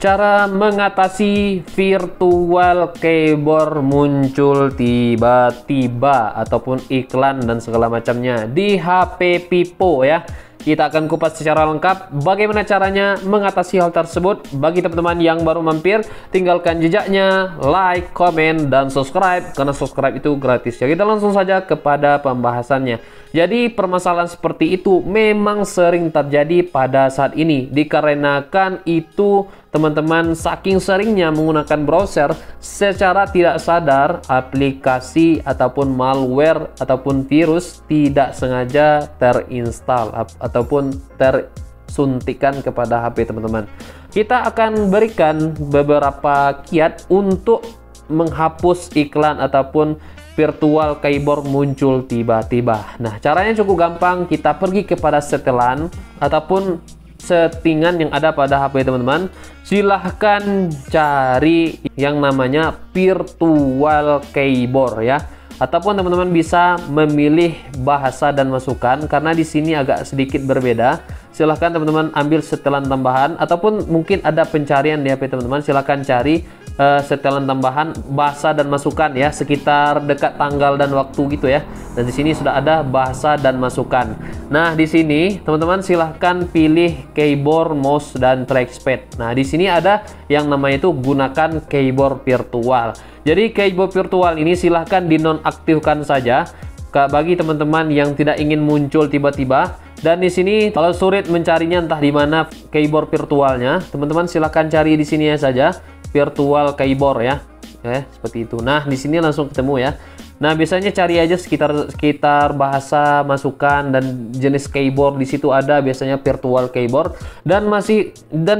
Cara mengatasi virtual keyboard muncul tiba-tiba ataupun iklan dan segala macamnya di HP Vivo ya. Kita akan kupas secara lengkap bagaimana caranya mengatasi hal tersebut. Bagi teman-teman yang baru mampir, tinggalkan jejaknya, like, komen, dan subscribe, karena subscribe itu gratis ya. Kita langsung saja kepada pembahasannya. Jadi permasalahan seperti itu memang sering terjadi pada saat ini, dikarenakan itu teman-teman saking seringnya menggunakan browser, secara tidak sadar aplikasi ataupun malware ataupun virus tidak sengaja terinstall ataupun tersuntikan kepada HP teman-teman. Kita akan berikan beberapa kiat untuk menghapus iklan ataupun virtual keyboard muncul tiba-tiba. Nah, caranya cukup gampang. Kita pergi kepada setelan ataupun settingan yang ada pada HP teman-teman. Silahkan cari yang namanya virtual keyboard ya. Ataupun teman-teman bisa memilih bahasa dan masukan, karena di sini agak sedikit berbeda. Silahkan teman-teman ambil setelan tambahan, ataupun mungkin ada pencarian di HP teman-teman. Silahkan cari setelan tambahan bahasa dan masukan ya, sekitar dekat tanggal dan waktu gitu ya. Dan di sini sudah ada bahasa dan masukan. Nah, di sini teman-teman silahkan pilih keyboard, mouse, dan trackpad. Nah, di sini ada yang namanya itu gunakan keyboard virtual. Jadi keyboard virtual ini silahkan dinonaktifkan saja bagi teman-teman yang tidak ingin muncul tiba-tiba. Dan di sini kalau sulit mencarinya entah di mana keyboard virtualnya, teman-teman silahkan cari di sini saja virtual keyboard ya. Seperti itu. Nah, di sini langsung ketemu ya. Nah, biasanya cari aja sekitar bahasa, masukan, dan jenis keyboard. Di situ ada biasanya virtual keyboard. Dan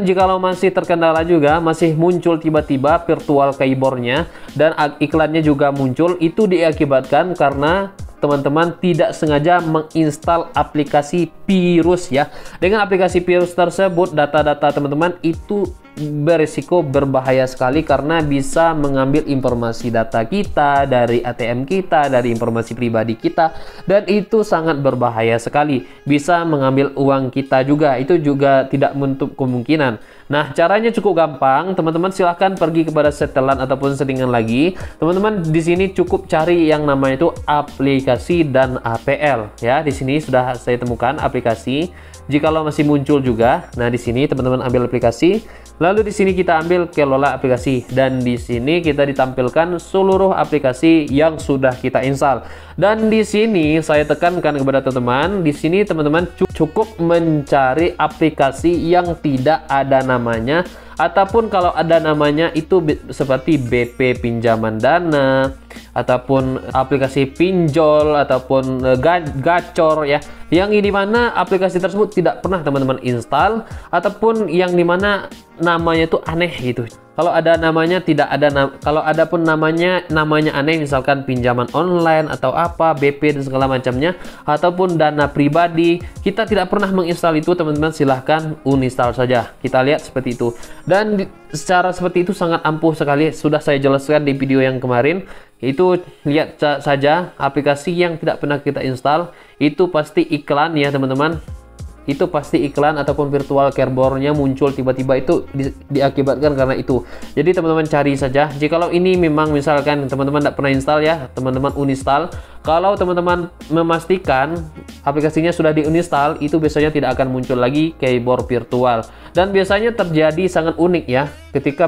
jikalau masih terkendala juga, masih muncul tiba-tiba virtual keyboardnya dan iklannya juga muncul, itu diakibatkan karena teman-teman tidak sengaja menginstal aplikasi virus ya. Dengan aplikasi virus tersebut, data-data teman-teman itu berisiko berbahaya sekali, karena bisa mengambil informasi data kita dari ATM kita, dari informasi pribadi kita, dan itu sangat berbahaya sekali. Bisa mengambil uang kita juga, itu juga tidak menutup kemungkinan. Nah, caranya cukup gampang. Teman-teman silahkan pergi kepada setelan ataupun settingan lagi. Teman-teman di sini cukup cari yang namanya itu aplikasi dan APL ya. Di sini sudah saya temukan aplikasi. Jikalau masih muncul juga, nah di sini teman-teman ambil aplikasi. Lalu di sini kita ambil kelola aplikasi, dan di sini kita ditampilkan seluruh aplikasi yang sudah kita install. Dan di sini saya tekankan kepada teman-teman, di sini teman-teman cukup mencari aplikasi yang tidak ada namanya, ataupun kalau ada namanya itu seperti BP pinjaman dana, ataupun aplikasi pinjol, ataupun gacor ya, yang dimana aplikasi tersebut tidak pernah teman-teman install, ataupun yang dimana namanya itu aneh gitu. Kalau ada namanya tidak ada, kalau ada pun namanya aneh, misalkan pinjaman online atau apa, BP dan segala macamnya, ataupun dana pribadi, kita tidak pernah menginstal itu, teman-teman silahkan uninstall saja. Kita lihat seperti itu. Dan secara seperti itu sangat ampuh sekali, sudah saya jelaskan di video yang kemarin. Itu lihat saja aplikasi yang tidak pernah kita install, itu pasti iklan ya teman-teman. Itu pasti iklan ataupun virtual keyboardnya muncul tiba-tiba, itu diakibatkan karena itu. Jadi teman-teman cari saja. Jikalau ini memang misalkan teman-teman tidak pernah install ya, teman-teman uninstall. Kalau teman-teman memastikan aplikasinya sudah diuninstall, itu biasanya tidak akan muncul lagi keyboard virtual. Dan biasanya terjadi sangat unik ya, ketika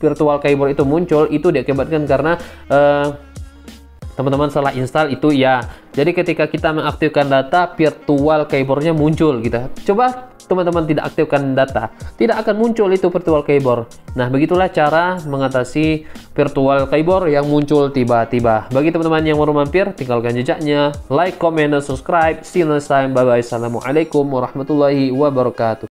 virtual keyboard itu muncul, itu diakibatkan karena teman-teman salah install itu ya. Jadi ketika kita mengaktifkan data, virtual keyboardnya muncul gitu. Coba teman-teman tidak aktifkan data, tidak akan muncul itu virtual keyboard. Nah, begitulah cara mengatasi virtual keyboard yang muncul tiba-tiba. Bagi teman-teman yang baru mampir, tinggalkan jejaknya, like, comment, dan subscribe. See you next time. Bye bye. Assalamualaikum warahmatullahi wabarakatuh.